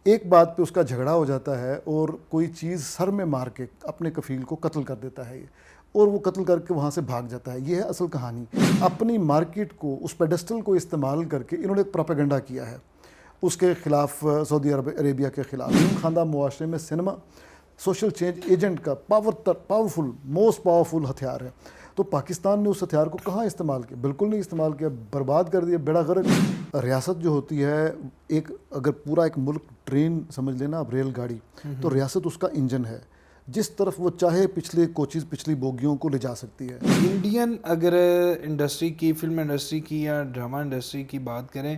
ایک بات پہ اس کا جھگڑا ہو جاتا ہے اور کوئی چیز سر میں مار کے اپنے کفیل کو قتل کر دیتا ہے یہ، اور وہ قتل کر کے وہاں سے بھاگ جاتا ہے۔ یہ ہے اصل کہانی۔ اپنی مارکیٹ کو، اس پیڈسٹل کو استعمال کر کے انہوں نے ایک پروپیگنڈا کیا ہے اس کے خلاف، سعودی عربیہ کے خلاف۔ خواندہ معاشرے میں سنیما سوشل چینج ایجنٹ کا پاورفل موسٹ پاورفل ہتھیار ہے۔ تو پاکستان نے اس ہتھیار کو کہاں استعمال کیا؟ بالکل نہیں استعمال کیا، برباد کر دیا، بیڑا غرق۔ ریاست جو ہوتی ہے، ایک اگر پورا ایک ملک ٹرین سمجھ لینا آپ، ریل گاڑی، تو ریاست اس کا انجن ہے، جس طرف وہ چاہے پچھلے کوچز، پچھلی بوگیوں کو لے جا سکتی ہے۔ انڈین اگر انڈسٹری کی، فلم انڈسٹری کی یا ڈرامہ انڈسٹری کی بات کریں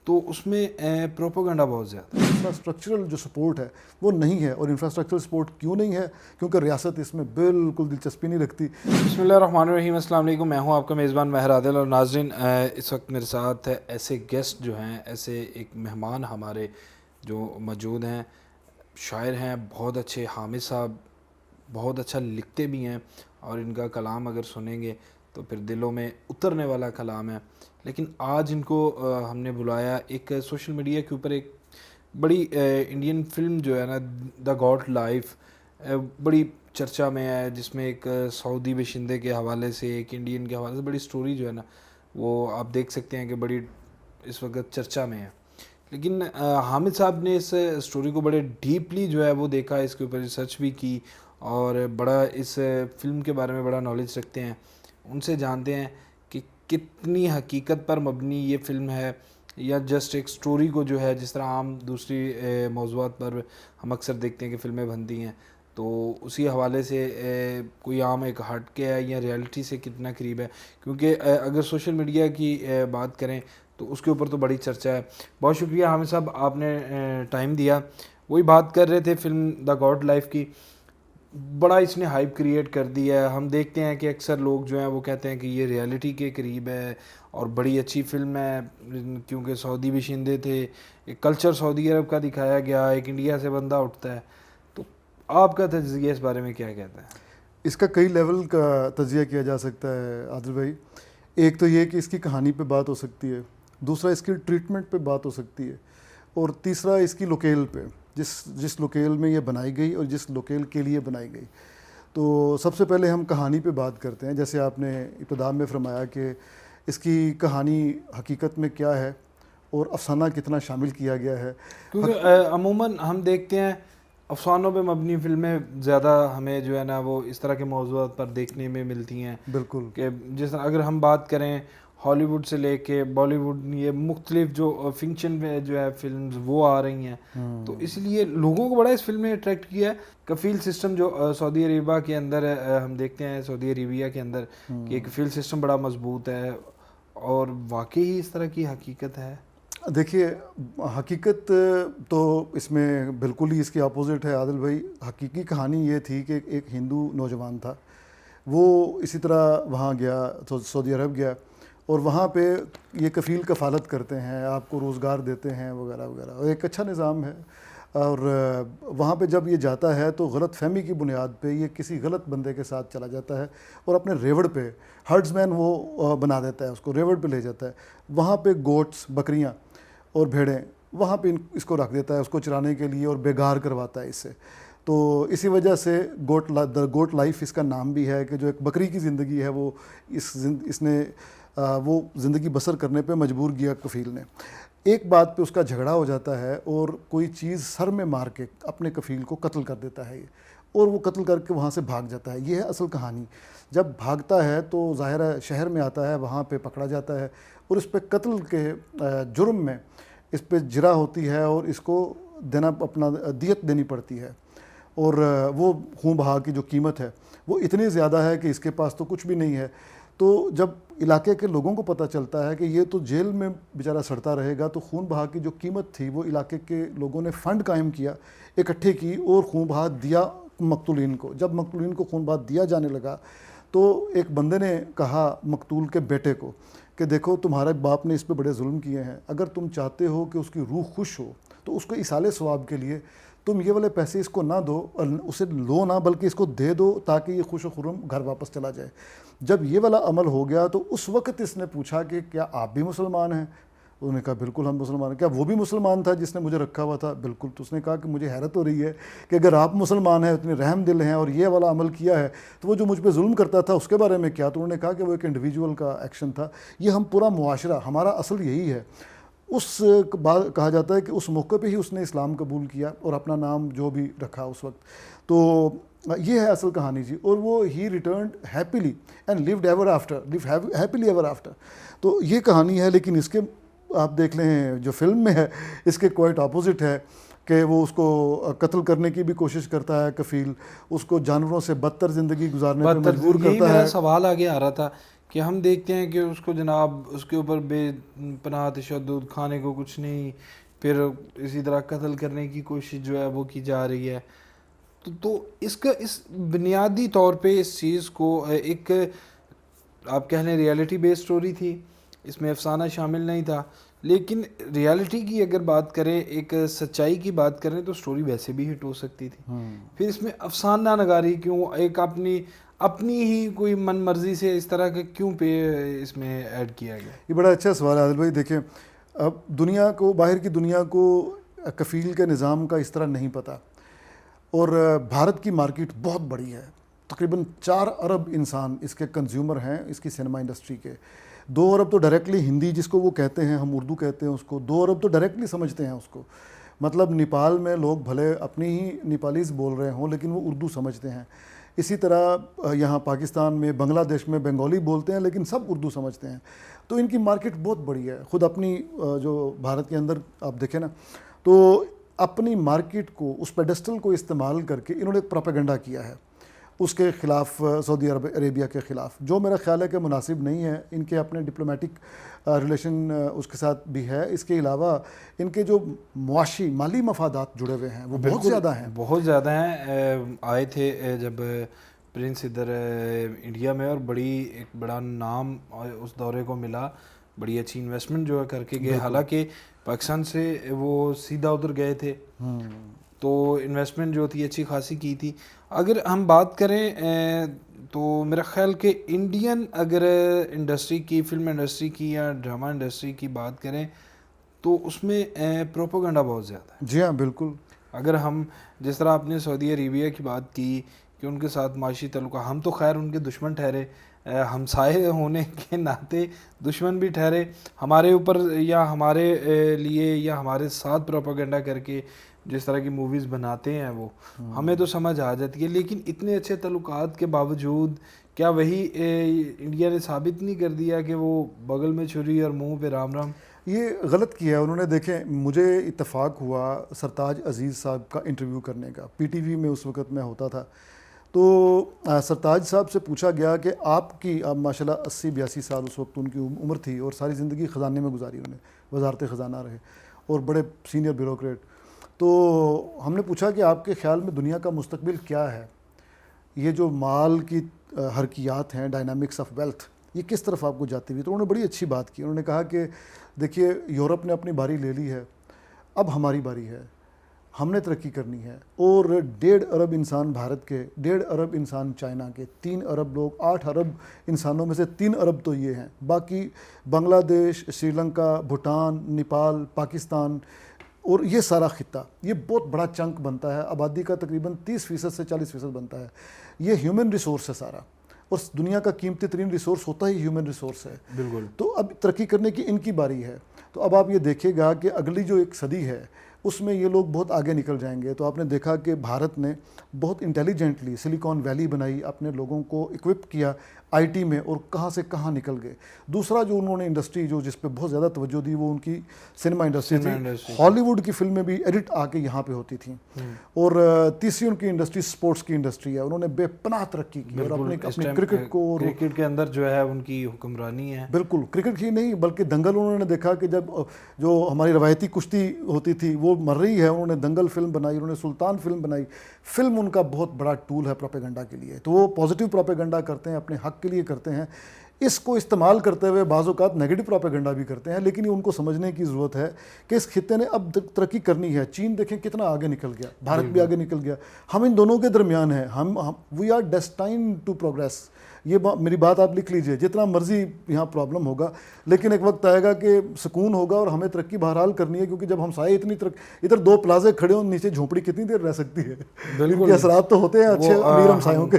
تو اس میں پروپیگنڈا بہت زیادہ ہے۔ انفراسٹرکچرل جو سپورٹ ہے وہ نہیں ہے، اور انفراسٹرکچرل سپورٹ کیوں نہیں ہے؟ کیونکہ ریاست اس میں بالکل دلچسپی نہیں رکھتی۔ بسم اللہ الرحمن الرحیم، السلام علیکم، میں ہوں آپ کا میزبان ماہر عادل، اور ناظرین اس وقت میرے ساتھ ایسے گیسٹ جو ہیں، ایسے ایک مہمان ہمارے جو موجود ہیں، شاعر ہیں بہت اچھے، حامد صاحب بہت اچھا لکھتے بھی ہیں، اور ان کا کلام اگر سنیں گے تو پھر دلوں میں اترنے والا کلام ہے۔ لیکن آج ان کو ہم نے بلایا ایک سوشل میڈیا کے اوپر ایک بڑی انڈین فلم جو ہے نا، دا گاڈ لائف، بڑی چرچا میں ہے، جس میں ایک سعودی باشندے کے حوالے سے، ایک انڈین کے حوالے سے بڑی سٹوری جو ہے نا، وہ آپ دیکھ سکتے ہیں کہ بڑی اس وقت چرچا میں ہے۔ لیکن حامد صاحب نے اس سٹوری کو بڑے ڈیپلی جو ہے وہ دیکھا، اس کے اوپر ریسرچ بھی کی، اور بڑا اس فلم کے بارے میں بڑا نالج رکھتے ہیں۔ ان سے جانتے ہیں کہ کتنی حقیقت پر مبنی یہ فلم ہے، یا جسٹ ایک سٹوری کو جو ہے، جس طرح عام دوسری موضوعات پر ہم اکثر دیکھتے ہیں کہ فلمیں بنتی ہیں، تو اسی حوالے سے کوئی عام ایک ہٹ کے ہے یا ریالٹی سے کتنا قریب ہے۔ کیونکہ اگر سوشل میڈیا کی بات کریں تو اس کے اوپر تو بڑی چرچا ہے۔ بہت شکریہ حامد صاحب، آپ نے ٹائم دیا۔ وہی بات کر رہے تھے فلم دا گاڈ لائف کی، بڑا اس نے ہائپ کریٹ کر دی ہے۔ ہم دیکھتے ہیں کہ اکثر لوگ جو ہیں وہ کہتے ہیں کہ یہ ریالٹی کے قریب ہے اور بڑی اچھی فلم ہے، کیونکہ سعودی باشندے تھے، ایک کلچر سعودی عرب کا دکھایا گیا، ایک انڈیا سے بندہ اٹھتا ہے۔ تو آپ کا تجزیہ اس بارے میں کیا کہتا ہے؟ اس کا کئی لیول کا تجزیہ کیا جا سکتا ہے عادل بھائی۔ ایک تو یہ کہ اس کی کہانی پہ بات ہو سکتی ہے، دوسرا اس کی ٹریٹمنٹ پہ بات ہو سکتی ہے، اور تیسرا اس کی لوکیل پہ، جس لوکیل میں یہ بنائی گئی اور جس لوکیل کے لیے بنائی گئی۔ تو سب سے پہلے ہم کہانی پہ بات کرتے ہیں۔ جیسے آپ نے ابتدا میں فرمایا کہ اس کی کہانی حقیقت میں کیا ہے اور افسانہ کتنا شامل کیا گیا ہے۔ کیونکہ عموماً ہم دیکھتے ہیں افسانوں پہ مبنی فلمیں زیادہ ہمیں جو ہے نا وہ اس طرح کے موضوعات پر دیکھنے میں ملتی ہیں۔ بالکل، کہ جس طرح اگر ہم بات کریں ہالی ووڈ سے لے کے بالی ووڈ، یہ مختلف جو فنکشن میں جو ہے فلمز وہ آ رہی ہیں، تو اس لیے لوگوں کو بڑا اس فلم نے اٹریکٹ کیا ہے۔ کفیل سسٹم جو سعودی عربیہ کے اندر ہم دیکھتے ہیں، سعودی عربیہ کے اندر کہ کفیل سسٹم بڑا مضبوط ہے، اور واقعی اس طرح کی حقیقت ہے۔ دیکھیے حقیقت تو اس میں بالکل ہی اس کی اپوزٹ ہے عادل بھائی۔ حقیقی کہانی یہ تھی کہ ایک ہندو نوجوان تھا، وہ اسی طرح وہاں گیا، سعودی عرب گیا، اور وہاں پہ یہ کفیل کفالت کرتے ہیں، آپ کو روزگار دیتے ہیں وغیرہ وغیرہ، اور ایک اچھا نظام ہے۔ اور وہاں پہ جب یہ جاتا ہے تو غلط فہمی کی بنیاد پہ یہ کسی غلط بندے کے ساتھ چلا جاتا ہے، اور اپنے ریوڑ پہ ہرڈز مین وہ بنا دیتا ہے، اس کو ریوڑ پہ لے جاتا ہے۔ وہاں پہ گوٹس، بکریاں اور بھیڑیں، وہاں پہ اس کو رکھ دیتا ہے اس کو چرانے کے لیے، اور بیگار کرواتا ہے اس سے۔ تو اسی وجہ سے گوٹ لائف اس کا نام بھی ہے، کہ جو ایک بکری کی زندگی ہے وہ اس نے وہ زندگی بسر کرنے پہ مجبور کیا کفیل نے۔ ایک بات پہ اس کا جھگڑا ہو جاتا ہے، اور کوئی چیز سر میں مار کے اپنے کفیل کو قتل کر دیتا ہے یہ، اور وہ قتل کر کے وہاں سے بھاگ جاتا ہے۔ یہ ہے اصل کہانی۔ جب بھاگتا ہے تو ظاہر ہے شہر میں آتا ہے، وہاں پہ پکڑا جاتا ہے، اور اس پہ قتل کے جرم میں اس پہ جرا ہوتی ہے، اور اس کو دینا، اپنا دیت دینی پڑتی ہے، اور وہ خون بہا کی جو قیمت ہے وہ اتنی زیادہ ہے کہ اس کے پاس تو کچھ بھی نہیں ہے۔ تو جب علاقے کے لوگوں کو پتہ چلتا ہے کہ یہ تو جیل میں بیچارہ سڑتا رہے گا، تو خون بہا کی جو قیمت تھی وہ علاقے کے لوگوں نے فنڈ قائم کیا، اکٹھے کی، اور خون بہا دیا مقتولین کو۔ جب مقتولین کو خون بہا دیا جانے لگا تو ایک بندے نے کہا مقتول کے بیٹے کو کہ دیکھو تمہارے باپ نے اس پہ بڑے ظلم کیے ہیں، اگر تم چاہتے ہو کہ اس کی روح خوش ہو تو اس کو ایصال ثواب کے لیے تم یہ والے پیسے اس کو نہ دو، اسے لو نہ، بلکہ اس کو دے دو تاکہ یہ خوش و خرم گھر واپس چلا جائے۔ جب یہ والا عمل ہو گیا تو اس وقت اس نے پوچھا کہ کیا آپ بھی مسلمان ہیں؟ انہوں نے کہا بالکل ہم مسلمان ہیں. کیا وہ بھی مسلمان تھا جس نے مجھے رکھا ہوا تھا؟ بالکل. تو اس نے کہا کہ مجھے حیرت ہو رہی ہے کہ اگر آپ مسلمان ہیں, اتنے رحم دل ہیں اور یہ والا عمل کیا ہے, تو وہ جو مجھ پہ ظلم کرتا تھا اس کے بارے میں کیا؟ تو انہوں نے کہا کہ وہ ایک انڈیویجول کا ایکشن تھا. یہ ہم پورا معاشرہ, ہمارا اصل یہی ہے. اس کہا جاتا ہے کہ اس موقع پہ ہی اس نے اسلام قبول کیا اور اپنا نام جو بھی رکھا اس وقت. تو یہ ہے اصل کہانی جی. اور وہ ہی returned happily and lived ever after, live happily ever after. تو یہ کہانی ہے. لیکن اس کے آپ دیکھ لیں جو فلم میں ہے اس کے کوائٹ اپوزٹ ہے کہ وہ اس کو قتل کرنے کی بھی کوشش کرتا ہے کفیل, اس کو جانوروں سے بدتر زندگی گزارنے پہ مجبور یہی کرتا میرا ہے. سوال آگے آ رہا تھا کہ ہم دیکھتے ہیں کہ اس کو جناب اس کے اوپر بے پناہ تشدد, کھانے کو کچھ نہیں, پھر اسی طرح قتل کرنے کی کوشش جو ہے وہ کی جا رہی ہے. تو اس کا اس بنیادی طور پہ اس چیز کو ایک آپ کہہ لیں ریالٹی بیس سٹوری تھی, اس میں افسانہ شامل نہیں تھا. لیکن ریالٹی کی اگر بات کریں, ایک سچائی کی بات کریں, تو سٹوری ویسے بھی ہٹ ہو سکتی تھی. پھر اس میں افسانہ نگاری کیوں, ایک اپنی ہی کوئی من مرضی سے اس طرح کا کیوں اس میں ایڈ کیا گیا؟ یہ بڑا اچھا سوال ہے عادل بھائی. دیکھیں اب دنیا کو, باہر کی دنیا کو کفیل کے نظام کا اس طرح نہیں پتہ, اور بھارت کی مارکیٹ بہت بڑی ہے. تقریباً 4 ارب انسان اس کے کنزیومر ہیں, اس کی سینما انڈسٹری کے. 2 ارب تو ڈائریکٹلی ہندی جس کو وہ کہتے ہیں, ہم اردو کہتے ہیں اس کو, 2 ارب تو ڈائریکٹلی سمجھتے ہیں اس کو. مطلب نیپال میں لوگ بھلے اپنی ہی نیپالیز بول رہے ہوں لیکن وہ اردو سمجھتے ہیں. اسی طرح یہاں پاکستان میں, بنگلہ دیش میں بنگالی بولتے ہیں لیکن سب اردو سمجھتے ہیں. تو ان کی مارکیٹ بہت بڑی ہے. خود اپنی جو بھارت کے اندر آپ دیکھیں نا, تو اپنی مارکیٹ کو, اس پیڈسٹل کو استعمال کر کے انہوں نے ایک پروپیگنڈا کیا ہے اس کے خلاف, سعودی عربیہ کے خلاف, جو میرا خیال ہے کہ مناسب نہیں ہے. ان کے اپنے ڈپلومیٹک ریلیشن اس کے ساتھ بھی ہے. اس کے علاوہ ان کے جو معاشی مالی مفادات جڑے ہوئے ہیں وہ بہت زیادہ ہیں, بہت زیادہ ہیں. آئے تھے جب پرنس ادھر انڈیا میں, اور ایک بڑا نام اس دورے کو ملا, بڑی اچھی انویسٹمنٹ جو ہے کر کے گئے. حالانکہ پاکستان سے وہ سیدھا ادھر گئے تھے, تو انویسٹمنٹ جو تھی اچھی خاصی کی تھی. اگر ہم بات کریں تو میرا خیال کہ انڈین اگر انڈسٹری کی, فلم انڈسٹری کی یا ڈرامہ انڈسٹری کی بات کریں تو اس میں پروپیگنڈا بہت زیادہ ہے. جی ہاں بالکل. اگر ہم جس طرح آپ نے سعودی عربیہ کی بات کی کہ ان کے ساتھ معاشی تعلقات, ہم تو خیر ان کے دشمن ٹھہرے, ہمسائے ہونے کے ناطے دشمن بھی ٹھہرے. ہمارے اوپر یا ہمارے لیے یا ہمارے ساتھ پروپیگنڈا کر کے جس طرح کی موویز بناتے ہیں وہ ہمیں تو سمجھ آ جاتی ہے. لیکن اتنے اچھے تعلقات کے باوجود کیا وہی انڈیا نے ثابت نہیں کر دیا کہ وہ بغل میں چھری اور منہ پہ رام رام؟ یہ غلط کیا انہوں نے. دیکھیں مجھے اتفاق ہوا سرتاج عزیز صاحب کا انٹرویو کرنے کا, پی ٹی وی میں اس وقت میں ہوتا تھا. تو سرتاج صاحب سے پوچھا گیا کہ آپ کی, اب ماشاء اللہ 80-82 سال اس وقت ان کی عمر تھی, اور ساری زندگی خزانے میں گزاری انہوں نے, وزارت خزانہ رہے اور بڑے سینئر بیوروکریٹ. تو ہم نے پوچھا کہ آپ کے خیال میں دنیا کا مستقبل کیا ہے, یہ جو مال کی حرکیات ہیں, ڈائنامکس آف ویلتھ, یہ کس طرف آپ کو جاتی ہوئی؟ تو انہوں نے بڑی اچھی بات کی. انہوں نے کہا کہ دیکھیے یورپ نے اپنی باری لے لی ہے, اب ہماری باری ہے, ہم نے ترقی کرنی ہے. اور 1.5 ارب انسان بھارت کے, 1.5 ارب انسان چائنا کے, 3 ارب لوگ, 8 ارب انسانوں میں سے 3 ارب تو یہ ہیں. باقی بنگلہ دیش, سری لنکا, بھوٹان, نیپال, پاکستان اور یہ سارا خطہ, یہ بہت بڑا چنک بنتا ہے. آبادی کا تقریباً 30% سے 40% بنتا ہے. یہ ہیومن ریسورس ہے سارا, اور دنیا کا قیمتی ترین ریسورس ہوتا ہی ہیومن ریسورس ہے. بالکل. تو اب ترقی کرنے کی ان کی باری ہے. تو اب آپ یہ دیکھے گا کہ اگلی جو ایک صدی ہے اس میں یہ لوگ بہت آگے نکل جائیں گے. تو آپ نے دیکھا کہ بھارت نے بہت انٹیلیجنٹلی سلیکان ویلی بنائی, اپنے لوگوں کو اکوپ کیا آئی ٹی میں, اور کہاں سے کہاں نکل گئے. دوسرا جو انہوں نے انڈسٹری جو جس پہ بہت زیادہ توجہ دی وہ ان کی سنیما انڈسٹری تھی. ہالی ووڈ کی فلمیں بھی ایڈٹ آ کے یہاں پہ ہوتی تھیں. اور تیسری ان کی انڈسٹری سپورٹس کی انڈسٹری ہے. انہوں نے بے پناہ ترقی کی, اور اپنے کرکٹ کو, کرکٹ کے اندر جو ہے ان کی حکمرانی ہے. بالکل, کرکٹ ہی نہیں بلکہ دنگل انہوں نے دیکھا کہ جب جو ہماری روایتی کشتی ہوتی تھی وہ مر رہی ہے, انہوں نے دنگل فلم بنائی, انہوں نے سلطان فلم بنائی. فلم ان کا بہت بڑا ٹول ہے پروپیگنڈا کے لیے. تو وہ پازیٹیو پروپیگنڈا کرتے ہیں, اپنے حق کے لیے کرتے ہیں. اس کو استعمال کرتے ہوئے بعض اوقات نیگیٹو پروپیگنڈا بھی کرتے ہیں، لیکن یہ ان کو سمجھنے کی ضرورت ہے کہ اس خطے نے اب ترقی کرنی ہے. چین دیکھیں کتنا آگے نکل گیا، بھارت بھی آگے نکل گیا، ہم ان دونوں کے درمیان ہیں، ہم وی آر ڈیسٹائن ٹو پروگریس. یہ میری بات آپ لکھ لیجئے، جتنا مرضی یہاں پرابلم ہوگا لیکن ایک وقت آئے گا کہ سکون ہوگا اور ہمیں ترقی بہرحال کرنی ہے، کیونکہ جب ہم سائے اتنی ادھر 2 پلازے کھڑے ہوں، نیچے جھونپڑی کتنی دیر رہ سکتی ہے. ان کے اثرات تو ہوتے ہیں اچھے امیر ہمسایوں کے.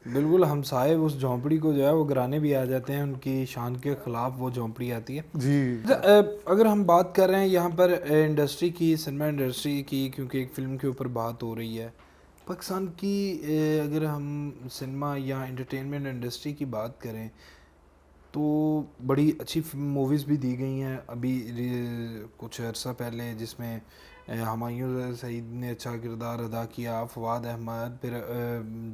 بالکل، ہمسائے اس جھونپڑی کو جو ہے وہ گرانے بھی آ جاتے ہیں، ان کی شان کے خلاف وہ جھونپڑی آتی ہے. جی اگر ہم بات کر رہے ہیں یہاں پر انڈسٹری کی، سنیما انڈسٹری کی، کیونکہ ایک فلم کے اوپر بات ہو رہی ہے پاکستان کی، اگر ہم سنیما یا انٹرٹینمنٹ انڈسٹری کی بات کریں تو بڑی اچھی موویز بھی دی گئی ہیں ابھی کچھ عرصہ پہلے، جس میں ہمایوں سعید نے اچھا کردار ادا کیا، فواد احمد، پھر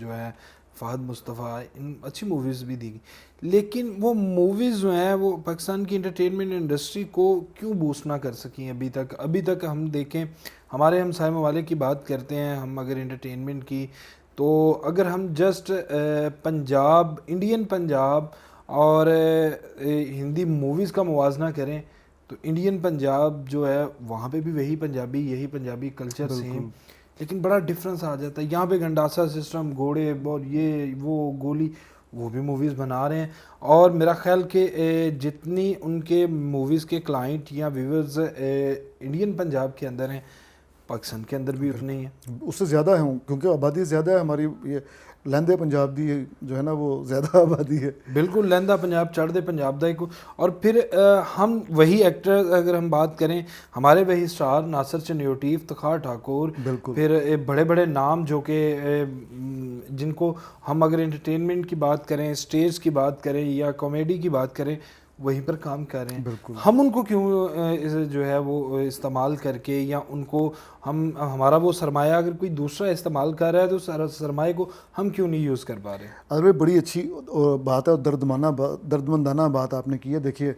جو ہے فہد مصطفیٰ، ان اچھی موویز بھی دی گئی. لیکن وہ موویز جو ہیں وہ پاکستان کی انٹرٹینمنٹ انڈسٹری کو کیوں بوسٹ نہ کر سکیں ابھی تک ہم دیکھیں ہمارے ہمسائے ممالک کی بات کرتے ہیں ہم اگر انٹرٹینمنٹ کی، تو اگر ہم جسٹ پنجاب، انڈین پنجاب اور ہندی موویز کا موازنہ کریں تو انڈین پنجاب جو ہے وہاں پہ بھی یہی پنجابی کلچر سیم، لیکن بڑا ڈفرنس آ جاتا ہے. یہاں پہ گنڈاسا سسٹم، گھوڑے اور یہ وہ گولی، وہ بھی موویز بنا رہے ہیں. اور میرا خیال کہ جتنی ان کے موویز کے کلائنٹ یا ویورز انڈین پنجاب کے اندر ہیں، پاکستان کے اندر بھی اتنے ہی ہیں، اس سے زیادہ ہیں، کیونکہ آبادی زیادہ ہے ہماری. یہ لہندے پنجاب دی جو ہے نا وہ زیادہ آبادی ہے. بالکل، لہندہ پنجاب، چڑھدے پنجاب دا. اور پھر ہم وہی ایکٹر اگر ہم بات کریں، ہمارے وہی اسٹار ناصر چنیوٹی، افتخار ٹھاکر، پھر بڑے بڑے نام جو کہ جن کو ہم اگر انٹرٹینمنٹ کی بات کریں، اسٹیج کی بات کریں یا کامیڈی کی بات کریں، وہیں پر کام کر رہے ہیں. ہم ان کو کیوں جو ہے وہ استعمال کر کے، یا ان کو ہمارا وہ سرمایہ اگر کوئی دوسرا استعمال کر رہا ہے تو سرمایہ کو ہم کیوں نہیں یوز کر پا رہے ہیں؟ ارے بڑی اچھی بات ہے اور دردمندانہ بات آپ نے کی ہے. دیکھیے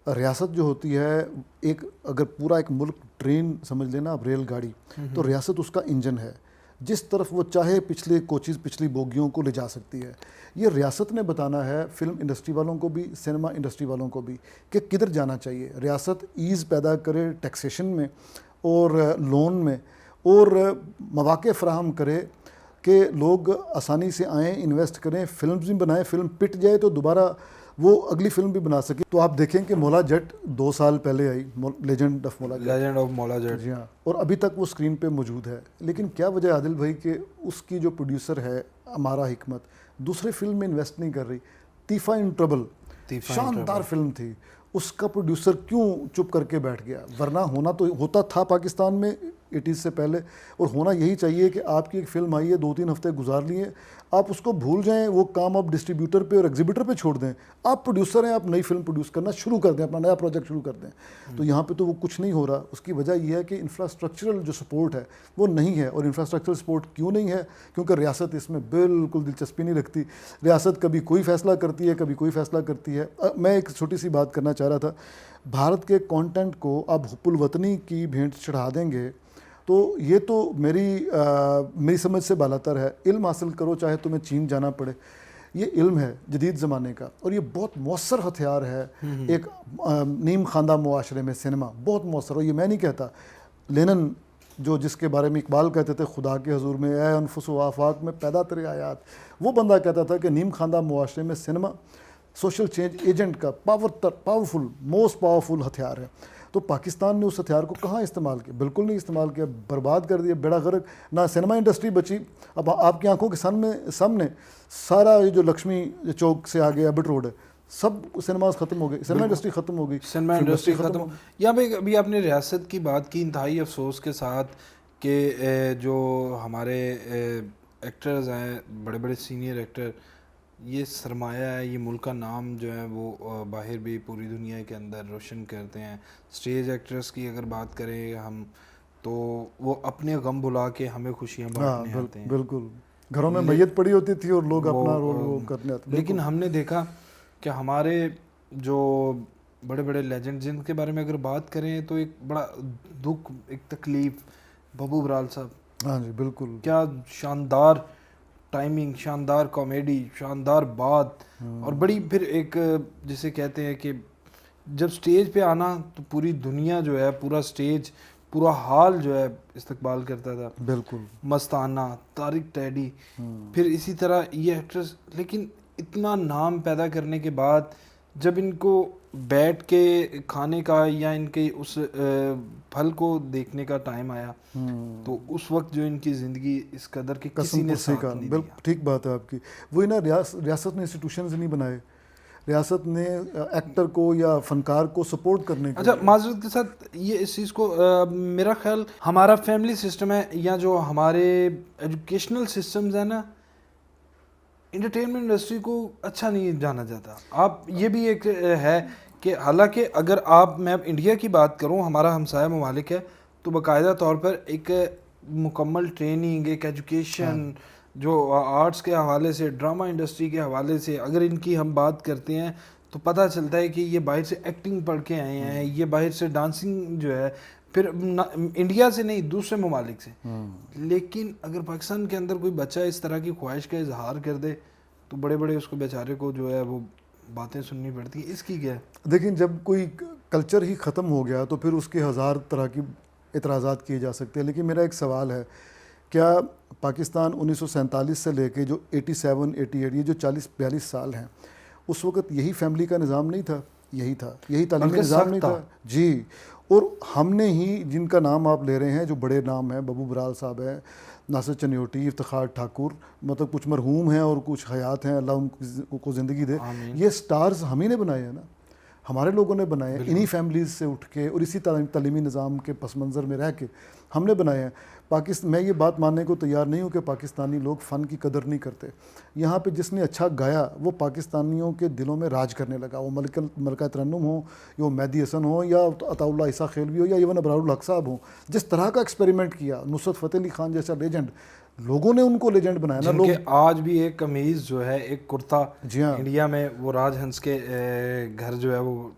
ریاست جو ہوتی ہے، اگر پورا ایک ملک ٹرین سمجھ لینا آپ، ریل گاڑی، تو ریاست اس کا انجن ہے. جس طرف وہ چاہے پچھلی بوگیوں کو لے جا سکتی ہے. یہ ریاست نے بتانا ہے فلم انڈسٹری والوں کو بھی، سینما انڈسٹری والوں کو بھی، کہ کدھر جانا چاہیے. ریاست ایز پیدا کرے ٹیکسیشن میں اور لون میں، اور مواقع فراہم کرے کہ لوگ آسانی سے آئیں، انویسٹ کریں، فلمز بھی بنائیں، فلم پٹ جائے تو دوبارہ وہ اگلی فلم بھی بنا سکے. تو آپ دیکھیں کہ مولا جٹ 2 سال پہلے آئی، لیجنڈ آف مولا جٹ. جی ہاں، اور ابھی تک وہ اسکرین پہ موجود ہے. لیکن کیا وجہ عادل بھائی کہ اس کی جو پروڈیوسر ہے امارا حکمت، دوسرے فلم میں انویسٹ نہیں کر رہی. تیفا ان ٹربل شاندار فلم تھی، اس کا پروڈیوسر کیوں چپ کر کے بیٹھ گیا؟ ورنہ ہوتا تھا پاکستان میں 80s سے پہلے، اور ہونا یہی چاہیے کہ آپ کی ایک فلم آئی ہے، 2-3 ہفتے گزار لیے، آپ اس کو بھول جائیں، وہ کام آپ ڈسٹریبیوٹر پہ اور ایگزیبیٹر پہ چھوڑ دیں. آپ پروڈیوسر ہیں، آپ نئی فلم پروڈیوس کرنا شروع کر دیں، اپنا نیا پروجیکٹ شروع کر دیں. تو یہاں پہ تو وہ کچھ نہیں ہو رہا. اس کی وجہ یہ ہے کہ انفراسٹرکچرل جو سپورٹ ہے وہ نہیں ہے. اور انفراسٹرکچرل سپورٹ کیوں نہیں ہے؟ کیونکہ ریاست اس میں بالکل دلچسپی نہیں رکھتی. ریاست کبھی کوئی فیصلہ کرتی ہے، کبھی کوئی فیصلہ کرتی ہے. میں ایک چھوٹی سی بات کرنا چاہ رہا تھا. بھارت کے کانٹینٹ کو آپ حب الوطنی کی بھینٹ چڑھا دیں گے تو یہ تو میری سمجھ سے بالاتر ہے. علم حاصل کرو چاہے تمہیں چین جانا پڑے. یہ علم ہے جدید زمانے کا، اور یہ بہت مؤثر ہتھیار ہے ایک نیم خواندہ معاشرے میں. سینما بہت مؤثر، اور یہ میں نہیں کہتا. لینن جس کے بارے میں اقبال کہتے تھے خدا کے حضور میں، اے انفس و آفاق میں پیدا تیرے آیات، وہ بندہ کہتا تھا کہ نیم خواندہ معاشرے میں سینما سوشل چینج ایجنٹ کا پاورفل موسٹ پاورفل ہتھیار ہے. تو پاکستان نے اس ہتھیار کو کہاں استعمال کیا؟ بالکل نہیں استعمال کیا، برباد کر دیا، بیڑا غرق. نہ سینما انڈسٹری بچی. اب آپ کی آنکھوں کے سامنے سارا یہ جو لکشمی چوک سے آگے ایبٹ روڈ ہے، سب سینماز ختم ہو گئے، سینما انڈسٹری ختم ہو گئی، سینما انڈسٹری ختم. یہاں پہ ابھی آپ نے ریاست کی بات کی، انتہائی افسوس کے ساتھ کہ جو ہمارے ایکٹرز ہیں، بڑے بڑے سینئر ایکٹر، یہ سرمایہ ہے، یہ ملک کا نام جو ہے وہ باہر بھی پوری دنیا کے اندر روشن کرتے ہیں. اسٹیج ایکٹرز کی اگر بات کریں ہم تو وہ اپنے غم بھلا کے ہمیں خوشیاں بانٹنے آتے ہیں. بالکل، گھروں میں میت پڑی ہوتی تھی اور لوگ اپنا رول وہ کرنے آتے. لیکن ہم نے دیکھا کہ ہمارے جو بڑے بڑے لیجنڈ جن کے بارے میں اگر بات کریں تو ایک بڑا دکھ، ایک تکلیف، ببو برال صاحب. ہاں جی بالکل، کیا شاندار ٹائمنگ، شاندار کامیڈی، شاندار بات، اور بڑی پھر ایک جسے کہتے ہیں کہ جب سٹیج پہ آنا تو پوری دنیا جو ہے، پورا سٹیج، پورا ہال جو ہے استقبال کرتا تھا. بالکل. مستانہ، طارق ٹیڈی، پھر اسی طرح یہ ایکٹرز. لیکن اتنا نام پیدا کرنے کے بعد جب ان کو بیٹھ کے کھانے کا یا ان کے اس پھل کو دیکھنے کا ٹائم آیا تو اس وقت جو ان کی زندگی اس قدر کہ کسی نے ساتھ نہیں دیا. بالکل ٹھیک بات ہے آپ کی. وہی نا، ریاست نے انسٹیٹیوشنز نہیں بنائے، ریاست نے ایکٹر کو یا فنکار کو سپورٹ کرنے کے. اچھا، معذرت کے ساتھ یہ اس چیز کو میرا خیال ہمارا فیملی سسٹم ہے یا جو ہمارے ایجوکیشنل سسٹمز ہیں نا، انٹرٹینمنٹ انڈسٹری کو اچھا نہیں جانا جاتا. آپ یہ بھی ایک ہے کہ حالانکہ اگر آپ، میں انڈیا کی بات کروں، ہمارا ہمسایہ ممالک ہے، تو باقاعدہ طور پر ایک مکمل ٹریننگ، ایک ایجوکیشن جو آرٹس کے حوالے سے، ڈرامہ انڈسٹری کے حوالے سے اگر ان کی ہم بات کرتے ہیں تو پتہ چلتا ہے کہ یہ باہر سے ایکٹنگ پڑھ کے آئے ہیں، یہ باہر سے ڈانسنگ جو ہے، پھر انڈیا سے نہیں دوسرے ممالک سے. لیکن اگر پاکستان کے اندر کوئی بچہ اس طرح کی خواہش کا اظہار کر دے تو بڑے بڑے اس کو بیچارے کو جو ہے وہ باتیں سننی پڑتی ہیں. اس کی کیا ہے؟ دیکھیں، جب کوئی کلچر ہی ختم ہو گیا تو پھر اس کے ہزار طرح کی اعتراضات کیے جا سکتے ہیں. لیکن میرا ایک سوال ہے، کیا پاکستان 1947 سے لے کے جو 87 88 یہ جو 40-42 سال ہیں، اس وقت یہی فیملی کا نظام نہیں تھا؟ یہی تھا، یہی تعلیمی نظام نہیں تھا جی. اور ہم نے ہی، جن کا نام آپ لے رہے ہیں جو بڑے نام ہیں، ببو برال صاحب ہیں، ناصر چنیوٹی، افتخار ٹھاکر، مطلب کچھ مرحوم ہیں اور کچھ حیات ہیں، اللہ ان کو زندگی دے. یہ سٹارز ہم ہی نے بنائے ہیں نا، ہمارے لوگوں نے بنائے ہیں، انہی فیملیز سے اٹھ کے اور اسی تعلیمی نظام کے پس منظر میں رہ کے ہم نے بنائے ہیں. میں یہ بات ماننے کو تیار نہیں ہوں کہ پاکستانی لوگ فن کی قدر نہیں کرتے. یہاں پہ جس نے اچھا گایا وہ پاکستانیوں کے دلوں میں راج کرنے لگا. وہ ملکہ ترنم ہو، یا مہدی حسن ہو، یا عطا اللہ عیسیٰ خیلوی ہو، یا ایون ابرار الحق صاحب ہوں. جس طرح کا ایکسپیریمنٹ کیا، نصرت فتح علی خان جیسا لیجنڈ، لوگوں نے ان کو لیجنڈ بنایا نا. لوگ آج بھی ایک قمیض جو ہے، ایک کرتا، جی ہاں، انڈیا میں وہ راج ہنس کے گھر جو ہے وہ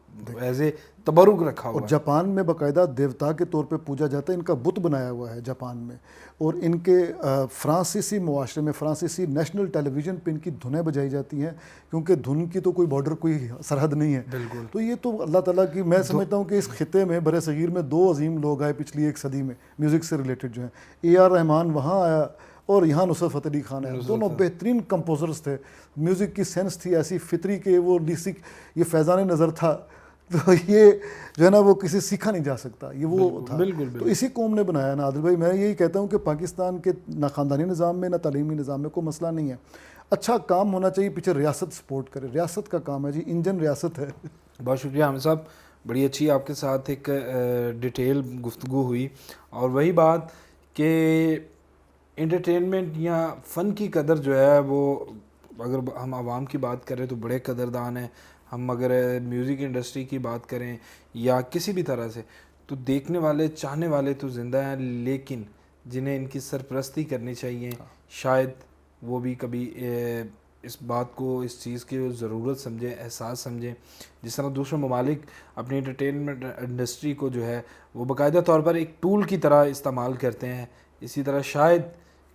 ایسے تبرک رکھا ہوا اور جاپان میں باقاعدہ دیوتا کے طور پہ پوجا جاتا ہے. ان کا بت بنایا ہوا ہے جاپان میں. اور ان کے فرانسیسی معاشرے میں، فرانسیسی نیشنل ٹیلی ویژن پہ ان کی دھنیں بجائی جاتی ہیں، کیونکہ دھن کی تو کوئی بارڈر، کوئی سرحد نہیں ہے. بالکل. تو یہ تو اللہ تعالیٰ کی، میں سمجھتا ہوں کہ اس خطے میں، برِ صغیر میں، 2 عظیم لوگ آئے پچھلی 1 صدی میں میوزک سے ریلیٹڈ جو ہیں. اے آر رحمان وہاں آیا اور یہاں نصرت فتح علی خان آیا. دونوں بہترین کمپوزرز تھے. میوزک کی سینس تھی ایسی فطری کہ وہ یہ فیضان نظر تھا. تو یہ جو ہے نا، وہ کسی سیکھا نہیں جا سکتا، یہ وہ تھا. تو اسی قوم نے بنایا نا عادل بھائی. میں یہی کہتا ہوں کہ پاکستان کے نہ خاندانی نظام میں نہ تعلیمی نظام میں کوئی مسئلہ نہیں ہے. اچھا کام ہونا چاہیے، پیچھے ریاست سپورٹ کرے. ریاست کا کام ہے جی، انجن ریاست ہے. بہت شکریہ حامد صاحب، بڑی اچھی آپ کے ساتھ ایک ڈیٹیل گفتگو ہوئی. اور وہی بات کہ انٹرٹینمنٹ یا فن کی قدر جو ہے وہ، اگر ہم عوام کی بات کریں تو بڑے قدردان ہیں. ہم اگر میوزک انڈسٹری کی بات کریں یا کسی بھی طرح سے، تو دیکھنے والے، چاہنے والے تو زندہ ہیں، لیکن جنہیں ان کی سرپرستی کرنی چاہیے شاید وہ بھی کبھی اس بات کو، اس چیز کی ضرورت سمجھیں، احساس سمجھیں. جس طرح دوسرے ممالک اپنی انٹرٹینمنٹ انڈسٹری کو جو ہے وہ باقاعدہ طور پر ایک ٹول کی طرح استعمال کرتے ہیں، اسی طرح شاید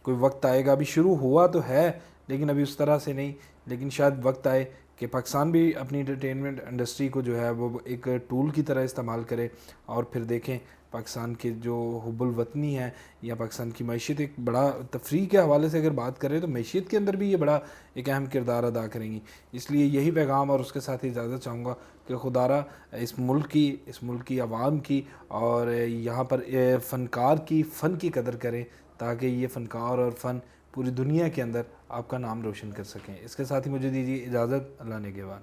کوئی وقت آئے گا، ابھی شروع ہوا تو ہے لیکن ابھی اس طرح سے نہیں، لیکن شاید وقت آئے کہ پاکستان بھی اپنی انٹرٹینمنٹ انڈسٹری کو جو ہے وہ ایک ٹول کی طرح استعمال کرے. اور پھر دیکھیں پاکستان کے جو حب الوطنی ہے یا پاکستان کی معیشت، ایک بڑا تفریح کے حوالے سے اگر بات کریں تو معیشت کے اندر بھی یہ بڑا ایک اہم کردار ادا کریں گی. اس لیے یہی پیغام، اور اس کے ساتھ اجازت چاہوں گا کہ خدارہ اس ملک کی عوام کی اور یہاں پر فنکار کی، فن کی قدر کریں تاکہ یہ فنکار اور فن پوری دنیا کے اندر آپ کا نام روشن کر سکیں. اس کے ساتھ ہی مجھے دیجیے اجازت. اللہ نگہبان.